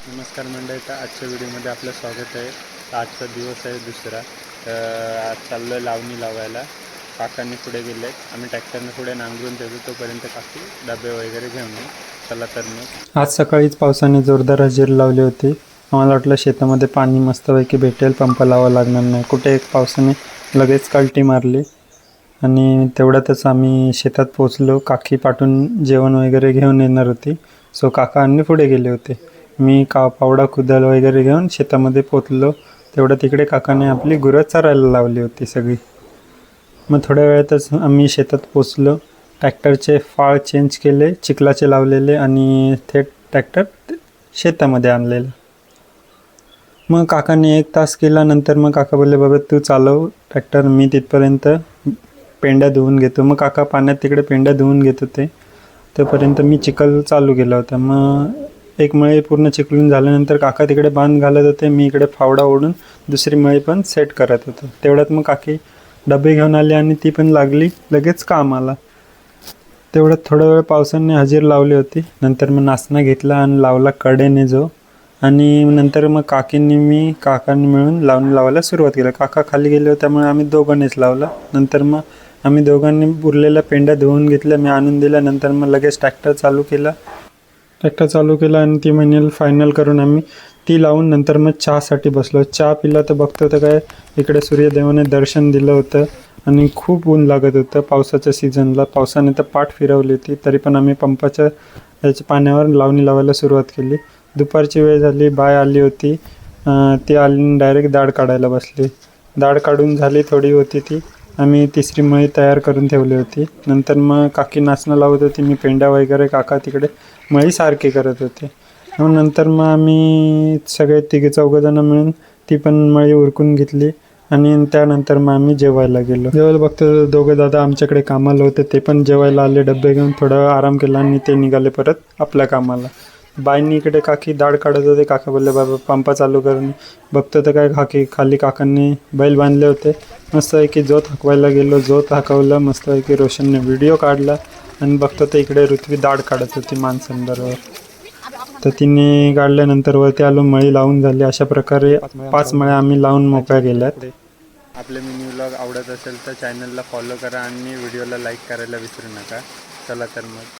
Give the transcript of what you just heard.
नमस्कार मंडळी, तर आजच्या व्हिडिओमध्ये आपलं स्वागत आहे. आजचा दिवस आहे दुसरा. आज चाललो आहे लावणी लावायला. काकांनी पुढे गेले आहेत, आम्ही ट्रॅक्टरने पुढे नांगरून देतो, तोपर्यंत काकी डबे वगैरे घेऊन येऊ. चला तर मग. आज सकाळीच पावसाने जोरदार हजेरी लावली होती. आम्हाला वाटलं शेतामध्ये पाणी मस्तपैकी भेटेल, पंप लावावं लागणार नाही. कुठे एक पावसाने लगेच कल्टी मारली आणि तेवढ्यातच आम्ही शेतात पोचलो. काकी पाठून जेवण वगैरे घेऊन येणार होती, सो काका आणि पुढे गेले होते. मी पावडा कुदाल वगैरे घेऊन शेतामध्ये पोचलो. तेवढ्या तिकडे काकाने आपली गुरं चरायला लावली होती सगळी. मग थोड्या वेळातच आम्ही शेतात पोचलो. ट्रॅक्टरचे फाळ चेंज केले, चिखलाचे लावलेले, आणि थेट ट्रॅक्टर शेतामध्ये आणलेलं. मग काकाने 1 तास केल्यानंतर मग काका बोलले, बाबा तू चालव ट्रॅक्टर, मी तिथपर्यंत पेंड्या धुवून घेतो. मग काका पाण्यात तिकडे पेंड्या धुवून घेत होते, तोपर्यंत मी चिखल चालू केला होता. मग एक मळी पूर्ण चिखलून झाल्यानंतर काका तिकडे बांध घालत होते, मी इकडे फावडा ओढून दुसरी मळी पण सेट करत होतो. तेवढ्यात मग काकी डबे घेऊन आले आणि ती पण लागली लगेच कामाला. तेवढ्यात थोडा वेळ पावसाने हजेरी लावली होती. नंतर मग नाचना घेतला आणि लावला कडेने जो, आणि नंतर मग काकांनी मिळून लावणी लावायला सुरुवात केली. काका खाली गेले होते, त्यामुळे आम्ही दोघांनीच लावला. नंतर मग आम्ही दोघांनी उरलेल्या पेंड्या धुवून घेतल्या, मी आणून दिल्या. नंतर मग लगेच ट्रॅक्टर चालू केला आणि ती महिन्याला फायनल करून आम्ही ती लावून नंतर मग चहासाठी बसलो. चहा पिला तर बघतो तर काय इकडे सूर्यदेवाने दर्शन दिलं होतं आणि खूप ऊन लागत होतं पावसाच्या सीझनला. पावसाने तर पाठ फिरवली होती, तरी पण आम्ही पंपाच्या पाण्यावर लावणी लावायला सुरुवात केली. दुपारची वेळ झाली, बाय आली होती. ती आली डायरेक्ट दाढ काढायला बसली. दाढ काढून झाली थोडी होती ती, आम्ही तिसरी मळी तयार करून ठेवली होती. नंतर मग काकी नाचणं लावत होती, मी पेंड्या वगैरे, काका तिकडे मळी सारखी करत होते. मग नंतर मग आम्ही सगळे 3-4 मिळून ती पण मळी उरकून घेतली आणि त्यानंतर मग आम्ही जेवायला गेलो. जेवायला बघतो दोघं दादा आमच्याकडे कामाला होते, ते पण जेवायला आले. डबे घेऊन थोडा वेळ आराम केला आणि ते निघाले परत आपल्या कामाला. बाईंनी इकडे काकी दाढ काढत होते. काका बोलले, बाबा पंपा चालू करून. बघतो तर काय खाली काकांनी बैल बांधले होते. मस्त आहे की जोत हाकवायला गेलो, जोत हाकवला. मस्त आहे की रोशनने व्हिडिओ काढला आणि बघतो तर इकडे ऋत्वी दाढ काढत होती माणसांबरोबर. तर तिने काढल्यानंतर वरती आलो, मळी लावून झाली. अशा प्रकारे 5 मळ्या आम्ही लावून मोकळ्या केल्यात. आपले मिनी व्लॉग आवडत असेल तर चॅनलला फॉलो करा आणि व्हिडिओला लाईक करायला विसरू नका. चला तर मग.